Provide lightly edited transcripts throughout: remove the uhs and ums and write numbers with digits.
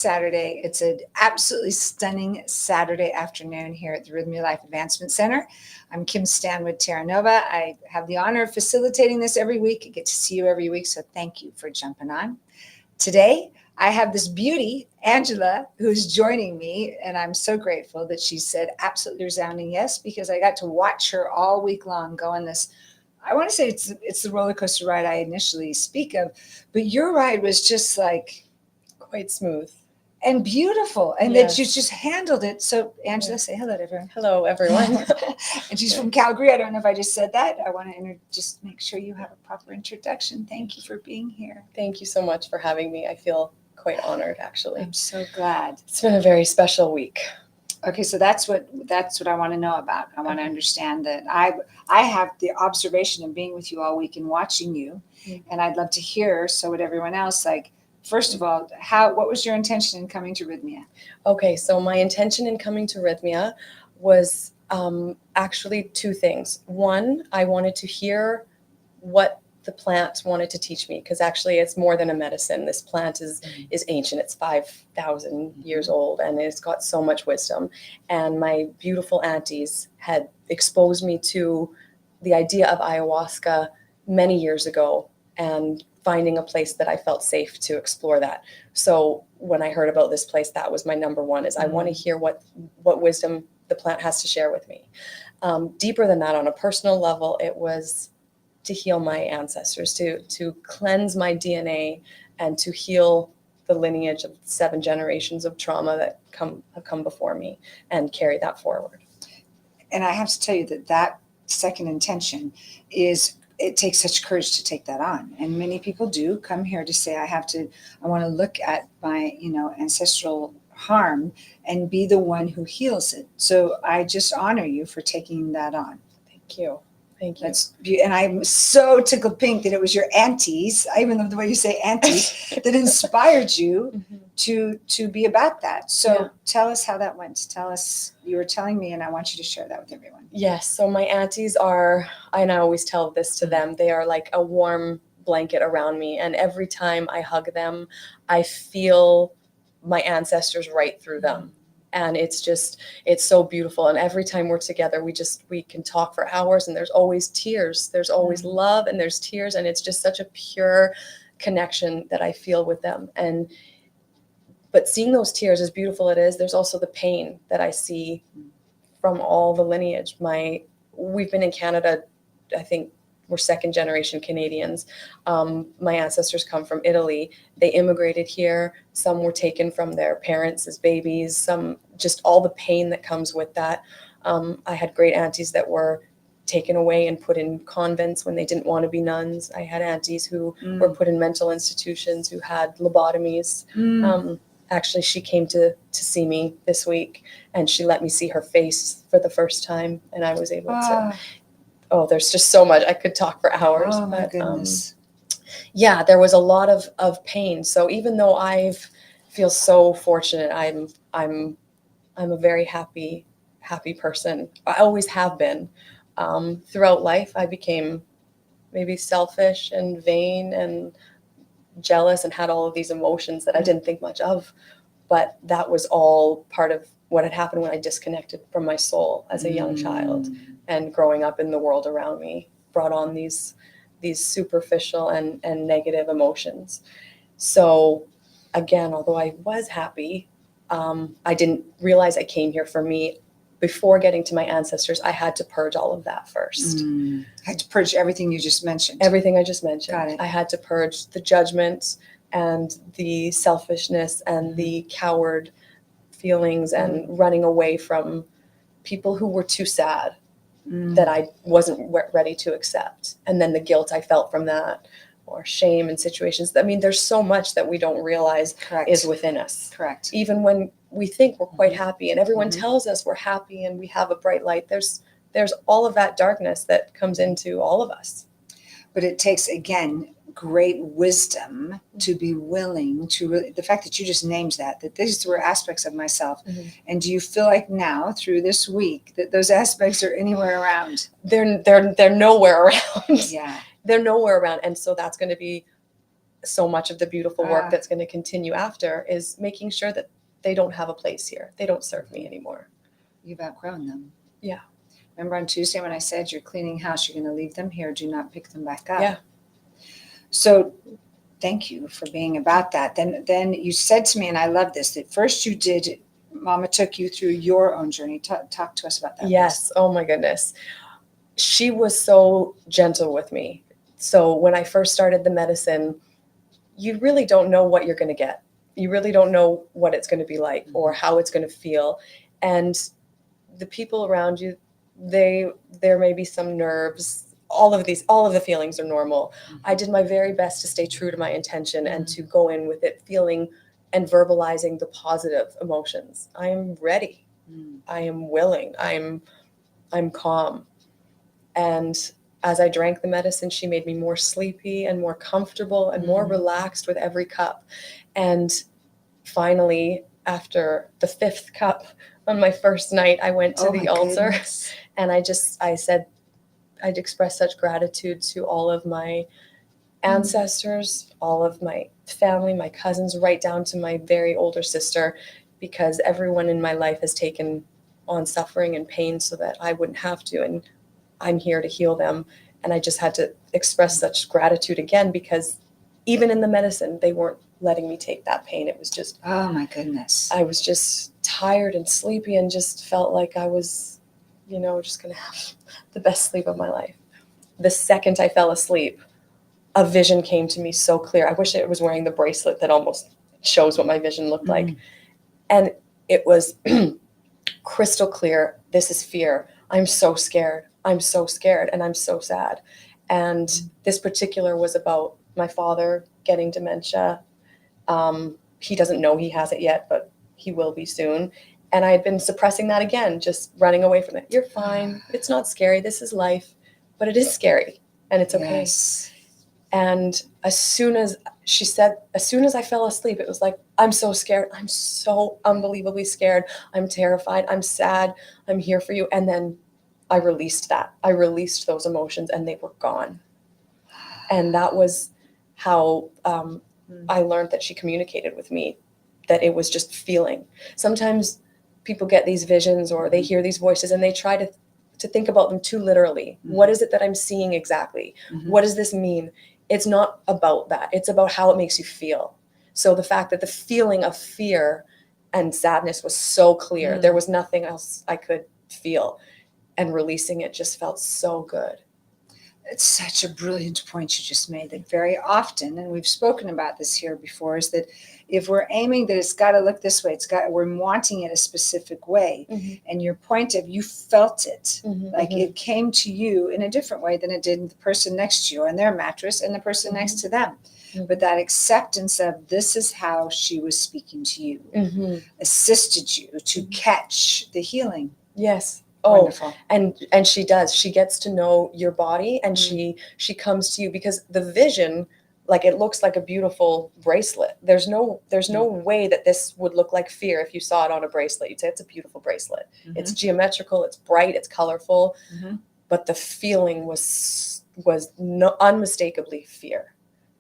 Saturday. It's an absolutely stunning Saturday afternoon here at the Rythmia Life Advancement Center. I'm Kim Stanwood, Terranova. I have the honor of facilitating this every week. I get to see you every week, so thank you for jumping on. Today, I have this beauty, Angela, who's joining me, and I'm so grateful that she said absolutely resounding yes, because I got to watch her all week long go on this. I want to say it's the roller coaster ride I initially speak of, but your ride was just like quite smooth and beautiful, and that you just handled it. So Angela, say hello to everyone. Hello, everyone. And she's from Calgary. I don't know if I just said that. I want to just make sure you have a proper introduction. Thank you for being here. Thank you so much for having me. I feel quite honored, actually. I'm so glad. It's been a very special week. Okay, so that's what I want to know about. I want to understand that I have the observation of being with you all week and watching you, and I'd love to hear. So would everyone else. Like, first of all, what was your intention in coming to Rythmia? Okay, so my intention in coming to Rythmia was actually two things. One, I wanted to hear what the plant wanted to teach me, because actually it's more than a medicine. This plant is ancient. It's 5,000 years old, and it's got so much wisdom. And my beautiful aunties had exposed me to the idea of ayahuasca many years ago, and finding a place that I felt safe to explore that. So when I heard about this place, that was my number one, is I want to hear what wisdom the plant has to share with me. Deeper than that, on a personal level, it was to heal my ancestors, to cleanse my DNA, and to heal the lineage of 7 generations of trauma that have come before me, and carry that forward. And I have to tell you that second intention is, it takes such courage to take that on. And many people do come here to say, I want to look at my, ancestral harm and be the one who heals it. So I just honor you for taking that on. Thank you. Thank you. And I'm so tickled pink that it was your aunties, I even love the way you say aunties, that inspired you to be about that. So tell us how that went. Tell us, you were telling me, and I want you to share that with everyone. Yes. So my aunties are, and I always tell this to them, they are like a warm blanket around me. And every time I hug them, I feel my ancestors right through them. And it's so beautiful. And every time we're together, we can talk for hours, and there's always tears. There's always love, and there's tears. And it's just such a pure connection that I feel with them. But seeing those tears, as beautiful it is, there's also the pain that I see from all the lineage. We've been in Canada, I think we're 2nd generation Canadians. My ancestors come from Italy. They immigrated here. Some were taken from their parents as babies. Some, just all the pain that comes with that. I had great aunties that were taken away and put in convents when they didn't want to be nuns. I had aunties who were put in mental institutions, who had lobotomies. Actually, she came to see me this week, and she let me see her face for the first time, and I was able to. Oh, there's just so much. I could talk for hours. Oh my goodness. There was a lot of pain. So even though I feel so fortunate, I'm a very happy person. I always have been. Throughout life, I became maybe selfish and vain and jealous, and had all of these emotions that I didn't think much of. But that was all part of what had happened when I disconnected from my soul as a young child. And growing up in the world around me brought on these superficial and negative emotions. So again, although I was happy, I didn't realize I came here for me. Before getting to my ancestors, I had to purge all of that first. Had to purge everything you just mentioned. Everything I just mentioned. Got it. I had to purge the judgment and the selfishness and the coward feelings and running away from people who were too sad that I wasn't ready to accept. And then the guilt I felt from that, or shame in situations. I mean, there's so much that we don't realize is within us. Correct. Even when we think we're quite happy, and everyone tells us we're happy and we have a bright light, there's all of that darkness that comes into all of us. But it takes, again, great wisdom to be willing to really, the fact that you just named that these were aspects of myself. And do you feel like now through this week that those aspects are anywhere around? They're nowhere around. Yeah. They're nowhere around. And so that's going to be so much of the beautiful work Ah. that's going to continue after is making sure that they don't have a place here. They don't serve me anymore. You've outgrown them. Yeah. Remember on Tuesday when I said you're cleaning house, you're going to leave them here, do not pick them back up. Yeah. So thank you for being about that. Then you said to me, and I love this, that first you did, Mama took you through your own journey. Talk to us about that. Yes. Oh my goodness. She was so gentle with me. So when I first started the medicine, you really don't know what you're going to get. You really don't know what it's going to be like or how it's going to feel. And the people around you, there may be some nerves. All of the feelings are normal. I did my very best to stay true to my intention and to go in with it feeling and verbalizing the positive emotions. I am ready. I am willing. I'm calm. And as I drank the medicine, she made me more sleepy and more comfortable and more relaxed with every cup. And finally, after the 5th cup on my first night, I went to the altar and I said, I'd express such gratitude to all of my ancestors, all of my family, my cousins, right down to my very older sister, because everyone in my life has taken on suffering and pain so that I wouldn't have to. And I'm here to heal them. And I just had to express such gratitude again, because even in the medicine, they weren't letting me take that pain. It was just, oh my goodness. I was just tired and sleepy and just felt like I was, just going to have the best sleep of my life. The second I fell asleep, a vision came to me so clear. I wish I was wearing the bracelet that almost shows what my vision looked like. And it was crystal clear. This is fear. I'm so scared. I'm so scared and I'm so sad. And this particular was about my father getting dementia. He doesn't know he has it yet, but he will be soon. And I had been suppressing that again, just running away from it. You're fine. It's not scary. This is life, but it is scary and it's okay. Yes. And as soon as I fell asleep, it was like, I'm so scared. I'm so unbelievably scared. I'm terrified. I'm sad. I'm here for you. And then I released that. I released those emotions and they were gone. And that was how I learned that she communicated with me, that it was just feeling. Sometimes people get these visions or they hear these voices and they try to think about them too literally. What is it that I'm seeing exactly? What does this mean? It's not about that. It's about how it makes you feel. So the fact that the feeling of fear and sadness was so clear, there was nothing else I could feel. And releasing it just felt so good. It's such a brilliant point you just made, that very often, and we've spoken about this here before, is that if we're aiming that it's got to look this way, we're wanting it a specific way, and your point of you felt it, like it came to you in a different way than it did the person next to you on their mattress and the person next to them. But that acceptance of this is how she was speaking to you, assisted you to catch the healing. Yes. Wonderful. And she does. She gets to know your body and she comes to you, because the vision, like, it looks like a beautiful bracelet. There's no way that this would look like fear if you saw it on a bracelet. You'd say it's a beautiful bracelet. It's geometrical, it's bright, it's colorful, but the feeling was unmistakably fear.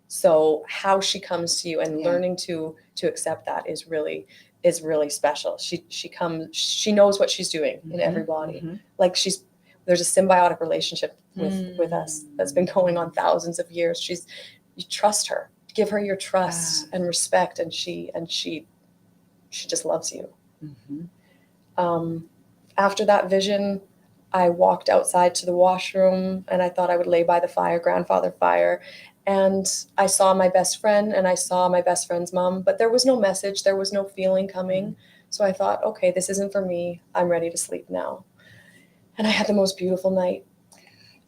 So how she comes to you and learning to accept that is really special. She knows what she's doing in everybody. Like there's a symbiotic relationship with us that's been going on thousands of years. You trust her, give her your trust and respect, and she just loves you. After that vision, I walked outside to the washroom and I thought I would lay by the grandfather fire. And I saw my best friend and I saw my best friend's mom, but there was no message. There was no feeling coming. So I thought, okay, this isn't for me. I'm ready to sleep now. And I had the most beautiful night.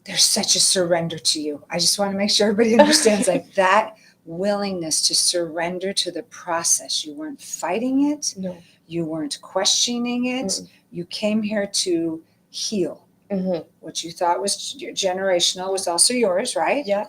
There's such a surrender to you. I just want to make sure everybody understands, like, that willingness to surrender to the process. You weren't fighting it. No. You weren't questioning it. You came here to heal. What you thought was generational was also yours, right? Yeah.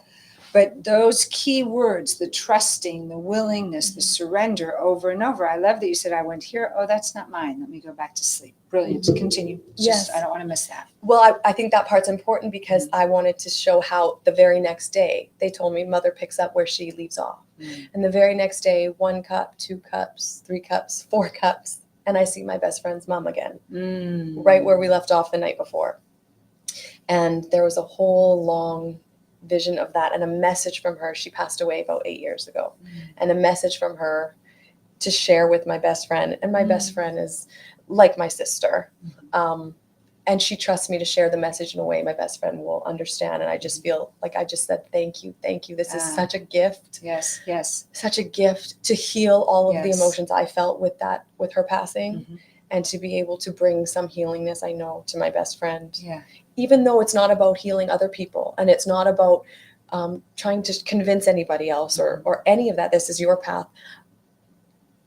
But those key words, the trusting, the willingness, the surrender over and over. I love that you said, I went here. Oh, that's not mine. Let me go back to sleep. Brilliant. Continue. Yes. I don't want to miss that. Well, I think that part's important because I wanted to show how the very next day, they told me mother picks up where she leaves off. And the very next day, 1 cup, 2 cups, 3 cups, 4 cups, and I see my best friend's mom again, right where we left off the night before. And there was a whole long vision of that and a message from her. She passed away about 8 years ago. And a message from her to share with my best friend. And my best friend is like my sister. And she trusts me to share the message in a way my best friend will understand. And I just feel like I just said, thank you. This is such a gift. Yes. Such a gift to heal all of the emotions I felt with her passing. And to be able to bring some healingness, I know, to my best friend. Yeah. Even though it's not about healing other people and it's not about trying to convince anybody else or any of that. This is your path.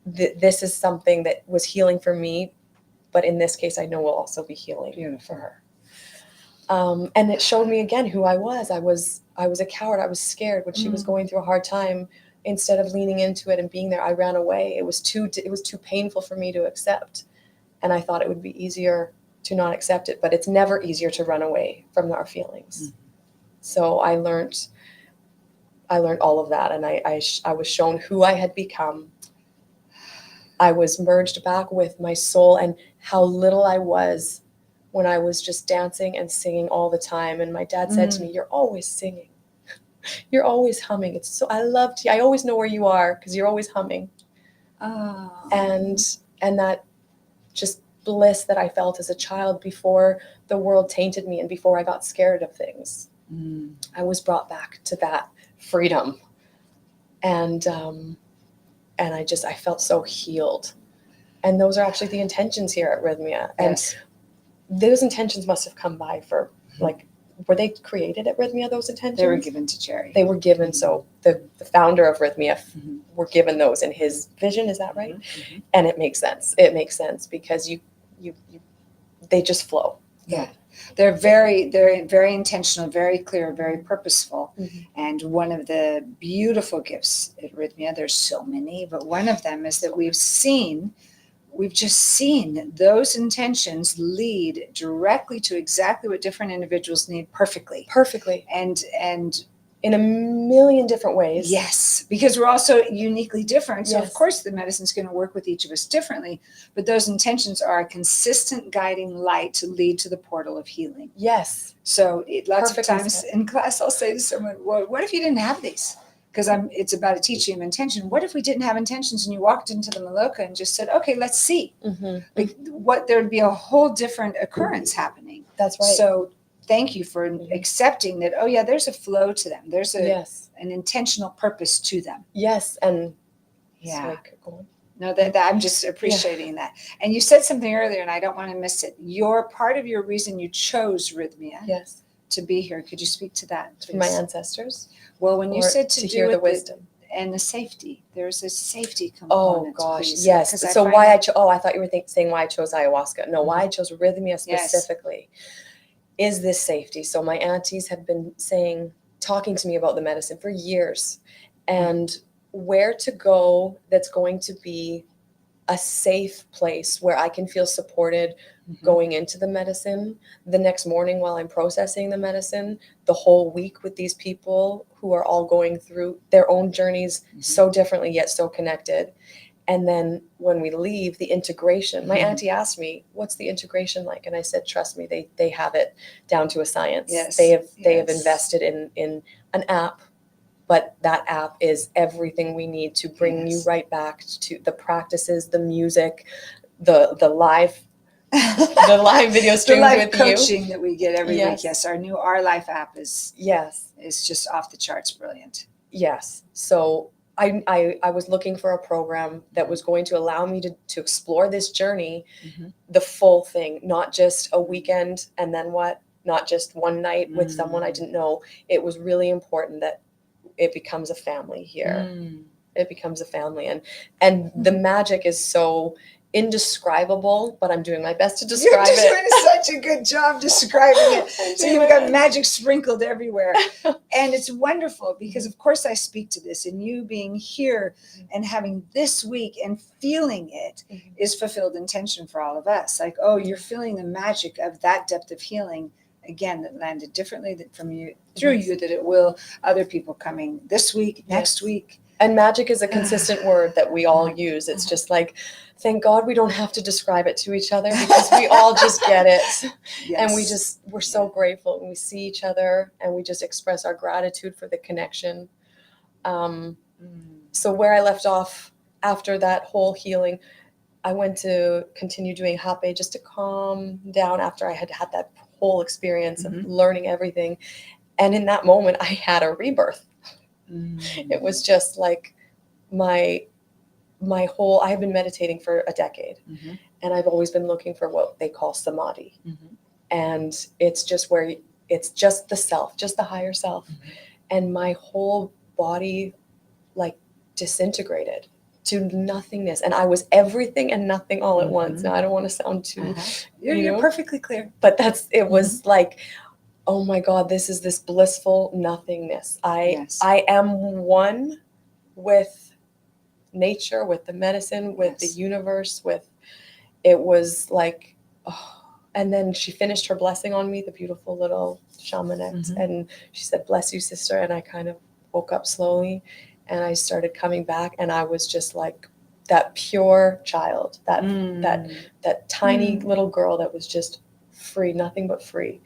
This is something that was healing for me, but in this case, I know will also be healing for her. And it showed me again who I was. I was a coward. I was scared when she was going through a hard time. Instead of leaning into it and being there, I ran away. It was too painful for me to accept. And I thought it would be easier to not accept it, but it's never easier to run away from our feelings. So I learned all of that, and I was shown who I had become. I was merged back with my soul and how little I was when I was just dancing and singing all the time. And my dad said to me, "You're always singing. You're always humming. It's so I loved you. I always know where you are because you're always humming." Oh. And that just bliss that I felt as a child before the world tainted me and before I got scared of things. I was brought back to that freedom. And I felt so healed. And those are actually the intentions here at Rythmia. And those intentions must have come by for were they created at Rythmia, those intentions? They were given to Jerry. They were given. So the founder of Rythmia were given those in his vision. Is that right? And it makes sense. It makes sense because they just flow. Yeah. They're very intentional, very clear, very purposeful. And one of the beautiful gifts at Rythmia, there's so many, but one of them is that we've just seen those intentions lead directly to exactly what different individuals need perfectly. And in a million different ways. Yes, because we're also uniquely different. So of course the medicine's going to work with each of us differently, but those intentions are a consistent guiding light to lead to the portal of healing. Yes. So lots of times in class, I'll say to someone, well, what if you didn't have these? Because it's about a teaching of intention. What if we didn't have intentions and you walked into the Maloka and just said, okay, let's see. There'd be a whole different occurrence happening. That's right. So thank you for accepting that. Oh yeah, there's a flow to them. There's an intentional purpose to them. Yes. And no, that I'm just appreciating that. And you said something earlier, and I don't want to miss it. Your part of your reason you chose Rythmia to be here. Could you speak to that, please? For my ancestors. Well, when you said to hear the wisdom and the safety, there's a safety Oh component. gosh, yes. So why I thought you were saying why I chose ayahuasca. No, why I chose Rythmia specifically is this safety. So my aunties have been talking to me about the medicine for years, and where to go that's going to be a safe place where I can feel supported going into the medicine, the next morning while I'm processing the medicine, the whole week with these people who are all going through their own journeys so differently yet so connected. And then when we leave, the integration, my auntie asked me, what's the integration like? And I said, trust me, they have it down to a science. They have invested in an app, but that app is everything we need to bring you right back to the practices, the music, the live video streams with you. The live coaching that we get every week. Yes, our new Our Life app is just off the charts brilliant. Yes. So I was looking for a program that was going to allow me to explore this journey, the full thing, not just a weekend and then what, not just one night with someone I didn't know. It was really important that it becomes a family here. It becomes a family. And the magic is so indescribable, but I'm doing my best to You're describe just it. doing such a good job describing it. So you've got magic sprinkled everywhere. And it's wonderful because, of course, I speak to this, and you being here and having this week and feeling it is fulfilled intention for all of us. Like, oh, you're feeling the magic of that depth of healing, again, that landed differently from you, through you, that it will other people coming this week, next week. And magic is a consistent word that we all use. It's just like, thank God we don't have to describe it to each other because we all just get it. Yes. And we're so grateful when we see each other and we just express our gratitude for the connection. So where I left off after that whole healing, I went to continue doing hape just to calm down after I had had that whole experience of learning everything. And in that moment, I had a rebirth. It was just like my whole, I have been meditating for a decade, and I've always been looking for what they call samadhi. And it's just where it's just the self, just the higher self. And my whole body like disintegrated to nothingness. And I was everything and nothing all at once. Now I don't want to sound too, You're perfectly clear. But it was like, oh my God, this is this blissful nothingness. I am one with nature, with the medicine, with the universe, it was like, oh. And then she finished her blessing on me, the beautiful little shamanette. And she said, bless you, sister. And I kind of woke up slowly and I started coming back, and I was just like that pure child, that tiny little girl that was just free, nothing but free.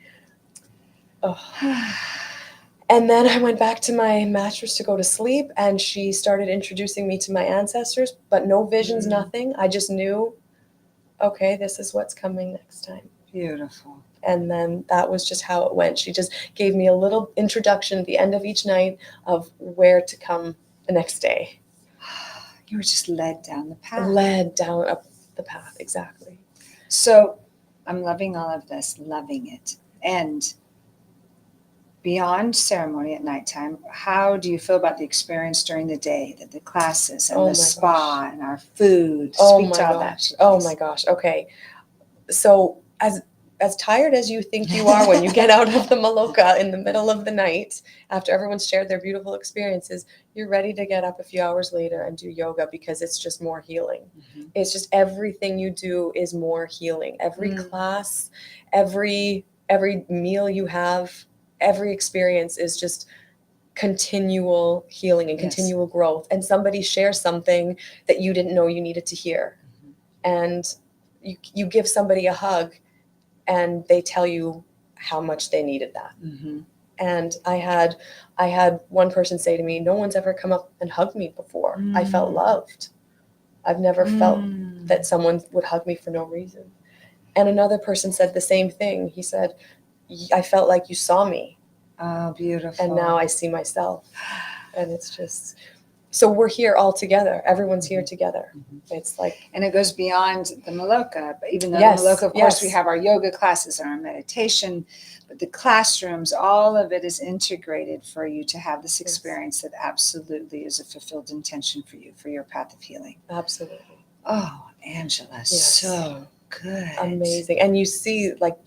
Oh. And then I went back to my mattress to go to sleep, and she started introducing me to my ancestors, but no visions, nothing. I just knew, okay, this is what's coming next time. Beautiful. And then that was just how it went. She just gave me a little introduction at the end of each night of where to come the next day. You were just led down the path. Led down up the path, exactly. So I'm loving all of this, loving it. And beyond ceremony at nighttime, how do you feel about the experience during the day, the classes and the spa and our food? Speak to all that. Oh my gosh. Okay. So as tired as you think you are when you get out of the maloka in the middle of the night, after everyone's shared their beautiful experiences, you're ready to get up a few hours later and do yoga because it's just more healing. It's just everything you do is more healing. Every class, every meal you have, every experience is just continual healing and continual growth. And somebody shares something that you didn't know you needed to hear. And you give somebody a hug and they tell you how much they needed that. And I had one person say to me, no one's ever come up and hugged me before. I felt loved. I've never felt that someone would hug me for no reason. And another person said the same thing. He said, I felt like you saw me. Oh, beautiful. And now I see myself. And it's just, so we're here all together. Everyone's here together. It's like, and it goes beyond the maloka. But even though the maloka, of course, we have our yoga classes and our meditation, but the classrooms, all of it is integrated for you to have this experience that absolutely is a fulfilled intention for you, for your path of healing. Absolutely. Oh, Angela, so good. Amazing. And you see, like,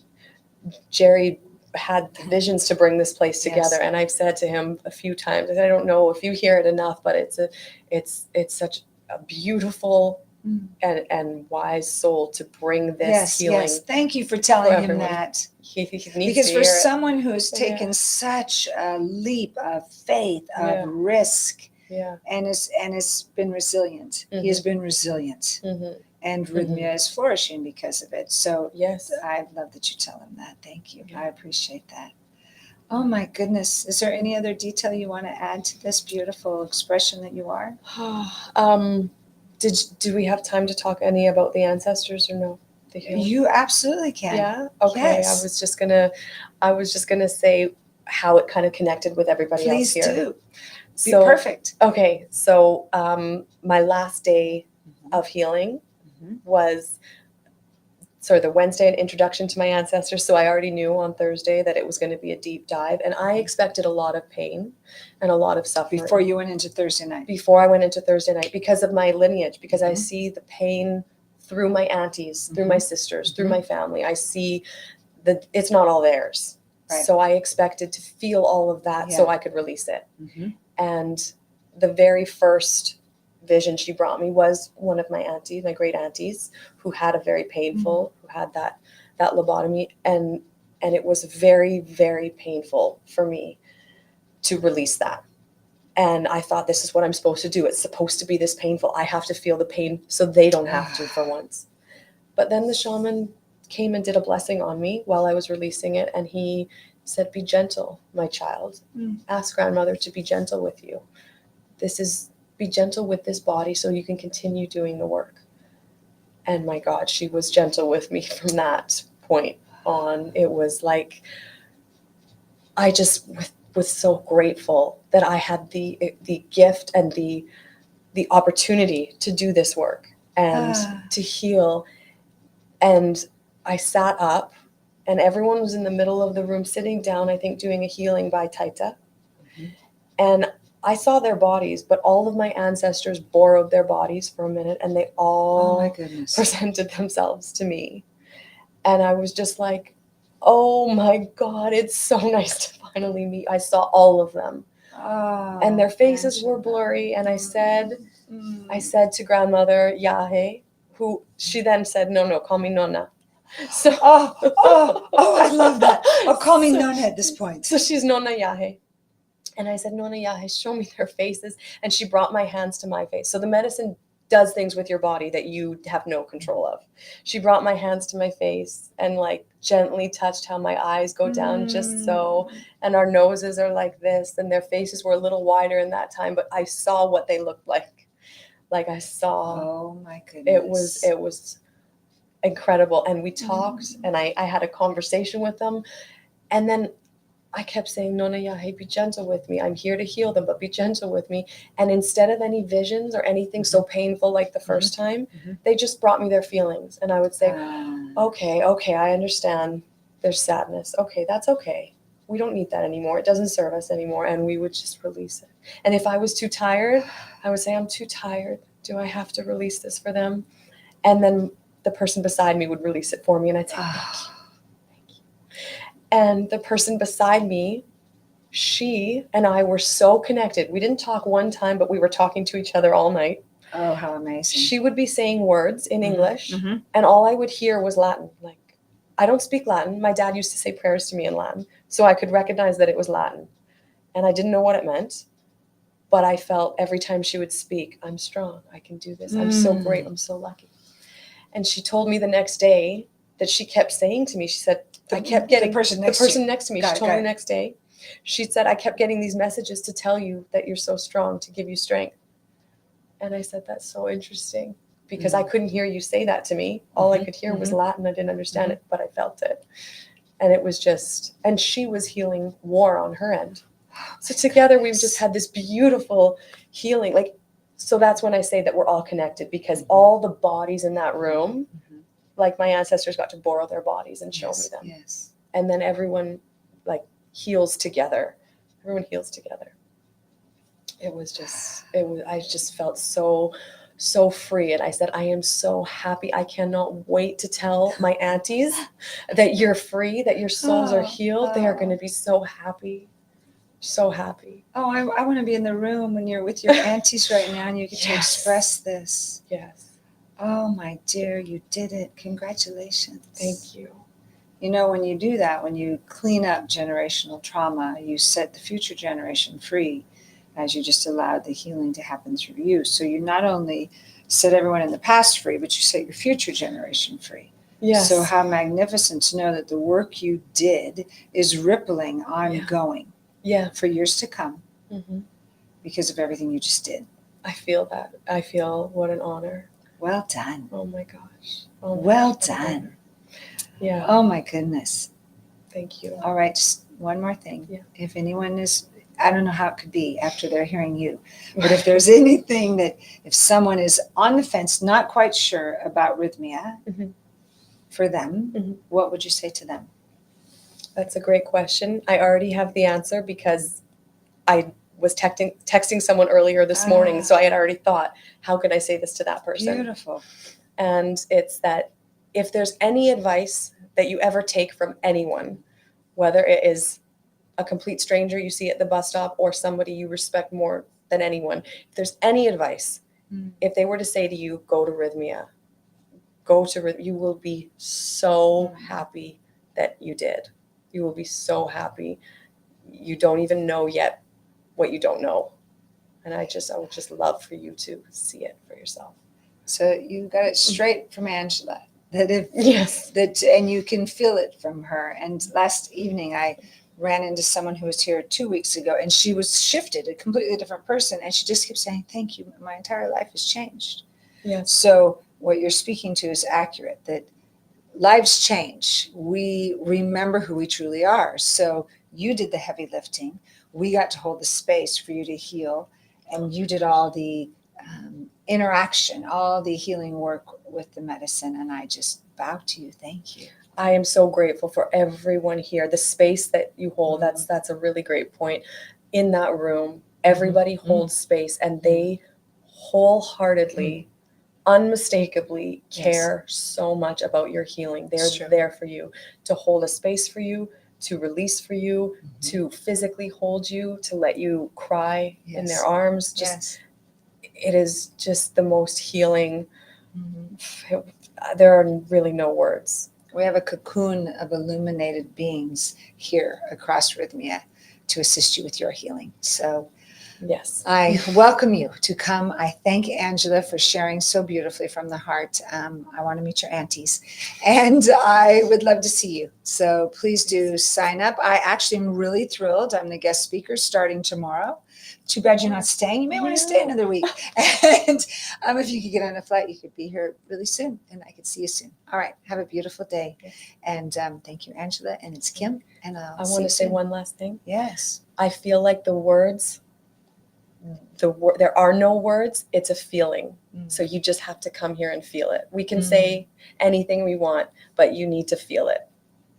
Jerry had the visions to bring this place together. And I've said to him a few times, I don't know if you hear it enough, but it's such a beautiful and wise soul to bring this healing. Yes, thank you for telling him that. He needs because to for hear someone who has taken such a leap of faith, of risk, and has been resilient. He has been resilient. And rythmia is flourishing because of it. So I love that you tell him that. Thank you. I appreciate that. Oh my goodness. Is there any other detail you want to add to this beautiful expression that you are? Do we have time to talk any about the ancestors or no? You absolutely can. Yeah. Okay. Yes. I was just gonna say how it kind of connected with everybody else here. Please do. Be perfect. Okay. So my last day of healing was the Wednesday, an introduction to my ancestors. So I already knew on Thursday that it was going to be a deep dive, and I expected a lot of pain and a lot of suffering. Before you went into Thursday night? Before I went into Thursday night, because of my lineage, because I see the pain through my aunties, through my sisters, through my family. I see that it's not all theirs. Right. So I expected to feel all of that so I could release it. And the very first vision she brought me was one of my aunties, my great aunties, who had a very painful, who had that lobotomy. And it was very, very painful for me to release that. And I thought, this is what I'm supposed to do. It's supposed to be this painful. I have to feel the pain so they don't have to for once. But then the shaman came and did a blessing on me while I was releasing it. And he said, be gentle, my child. Ask grandmother to be gentle with you. Be gentle with this body so you can continue doing the work. And my God, she was gentle with me from that point on. It was like, I just was so grateful that I had the gift and the opportunity to do this work and to heal. And I sat up, and everyone was in the middle of the room sitting down, I think doing a healing by Taita. And I saw their bodies, but all of my ancestors borrowed their bodies for a minute, and they all presented themselves to me. And I was just like, oh my God, it's so nice to finally meet. I saw all of them. And their faces were blurry. And I said to grandmother Yahe, who she then said, no, call me Nonna. So I love that. Oh, call me Nonna at this point. So she's Nonna Yahe. And I said, Nonna Yahe, show me their faces. And she brought my hands to my face. So the medicine does things with your body that you have no control of. She brought my hands to my face and like gently touched how my eyes go down just so. And our noses are like this. And their faces were a little wider in that time. But I saw what they looked like. Like I saw. Oh my goodness. It was incredible. And we talked and I had a conversation with them. And then I kept saying, Nonna Yahe, be gentle with me. I'm here to heal them, but be gentle with me. And instead of any visions or anything so painful like the first time, they just brought me their feelings. And I would say, okay, I understand there's sadness. Okay, that's okay. We don't need that anymore. It doesn't serve us anymore. And we would just release it. And if I was too tired, I would say, I'm too tired. Do I have to release this for them? And then the person beside me would release it for me. And I'd say, thank you. And the person beside me, she and I were so connected. We didn't talk one time, but we were talking to each other all night. Oh, how amazing. She would be saying words in English, and all I would hear was Latin. Like, I don't speak Latin. My dad used to say prayers to me in Latin, so I could recognize that it was Latin. And I didn't know what it meant, but I felt every time she would speak, I'm strong. I can do this. I'm so great. I'm so lucky. And she told me the next day that she kept saying to me, she said, I kept getting the person next to me. She told me the next day. She said, I kept getting these messages to tell you that you're so strong, to give you strength. And I said, that's so interesting because I couldn't hear you say that to me. All I could hear was Latin. I didn't understand it, but I felt it. And it was just, and she was healing war on her end. So together we've just had this beautiful healing. Like, so that's when I say that we're all connected because all the bodies in that room, like my ancestors got to borrow their bodies and show me them. Yes. And then everyone like heals together. Everyone heals together. I just felt so free. And I said, I am so happy. I cannot wait to tell my aunties that you're free, that your souls are healed. They are going to be so happy. So happy. Oh, I want to be in the room when you're with your aunties right now and you get to express this. Yes. Oh, my dear, you did it. Congratulations. Thank you. You know, when you do that, when you clean up generational trauma, you set the future generation free as you just allowed the healing to happen through you. So you not only set everyone in the past free, but you set your future generation free. Yes. So how magnificent to know that the work you did is rippling ongoing for years to come because of everything you just did. I feel that. I feel what an honor. Well done. Oh my gosh. Well done. Yeah. Oh my goodness. Thank you. All right, just one more thing. Yeah. If anyone is, I don't know how it could be after they're hearing you, but if there's anything that, if someone is on the fence, not quite sure about rythmia for them, what would you say to them? That's a great question. I already have the answer because I was texting someone earlier this morning. So I had already thought, how could I say this to that person? Beautiful. And it's that if there's any advice that you ever take from anyone, whether it is a complete stranger you see at the bus stop or somebody you respect more than anyone, if there's any advice, if they were to say to you, go to Rythmia, you will be so happy that you did. You will be so happy. You don't even know yet what you don't know. And I would just love for you to see it for yourself. So you got it straight from Angela. Yes. And you can feel it from her. And last evening I ran into someone who was here 2 weeks ago, and she was shifted, a completely different person, and she just kept saying, thank you, my entire life has changed. Yes. So what you're speaking to is accurate, that lives change. We remember who we truly are. So you did the heavy lifting. We got to hold the space for you to heal, and you did all the interaction, all the healing work with the medicine. And I just bow to you. Thank you. I am so grateful for everyone here. The space that you hold, that's a really great point. In that room, everybody holds space, and they wholeheartedly, unmistakably care so much about your healing. They're there for you, to hold a space for you, to release for you, to physically hold you, to let you cry in their arms. It is just the most healing. There are really no words. We have a cocoon of illuminated beings here across Rythmia to assist you with your healing. So yes, I welcome you to come. I thank Angela for sharing so beautifully from the heart. I want to meet your aunties, and I would love to see you. So please do sign up. I actually am really thrilled. I'm the guest speaker starting tomorrow. Too bad you're not staying. You may want to stay another week. And if you could get on a flight, you could be here really soon, and I could see you soon. All right. Have a beautiful day. And thank you, Angela. And it's Kim. And I want to say one last thing. Yes. I feel like the words, there are no words. It's a feeling. So you just have to come here and feel it. We can say anything we want, but you need to feel it.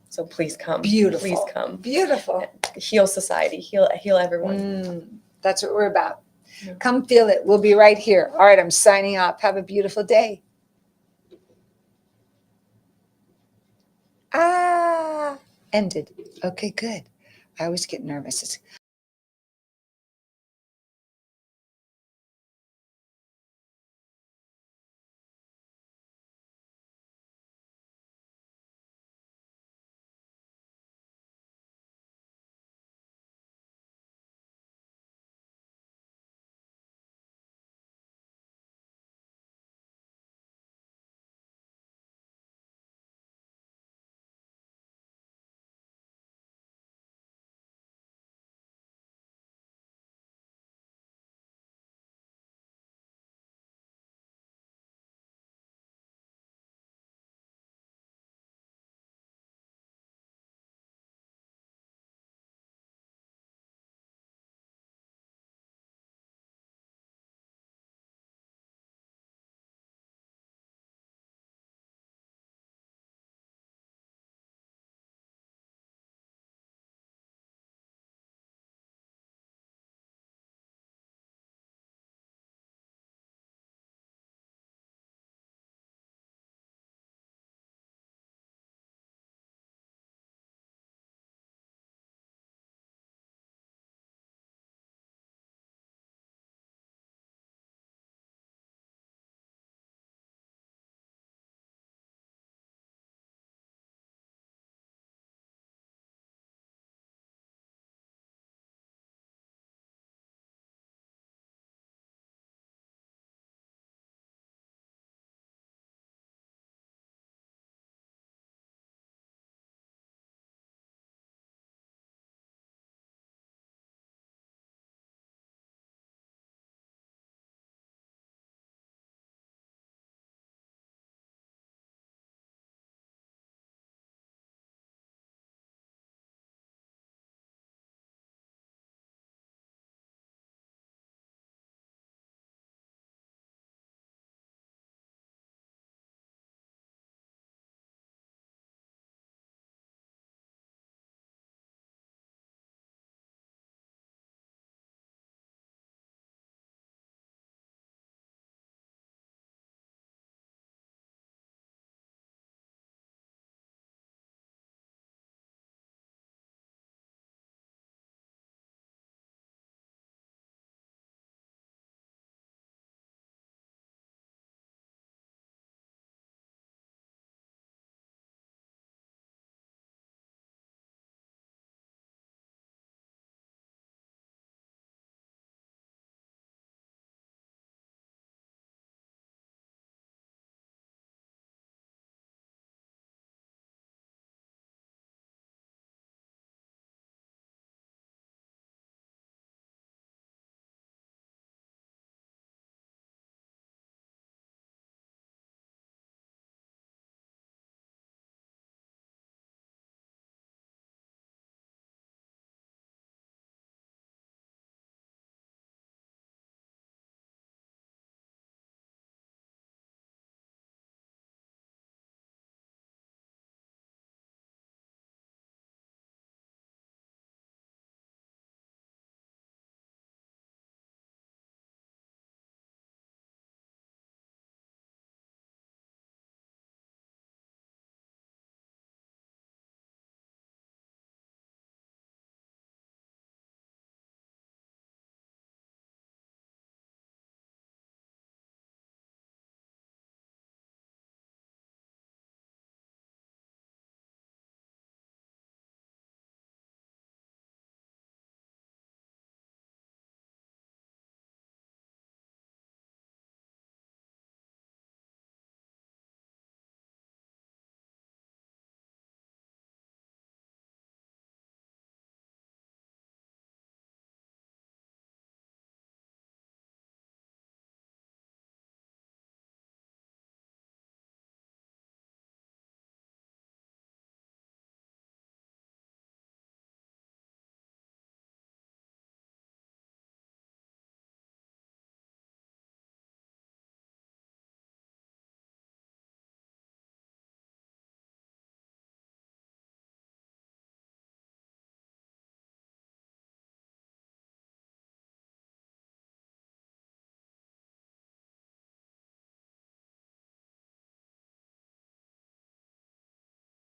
So please come. Beautiful. Please come. Beautiful. Heal society. Heal everyone. That's what we're about. Come feel it. We'll be right here. All right, I'm signing off. Have a beautiful day. Ended. Okay, good. I always get nervous.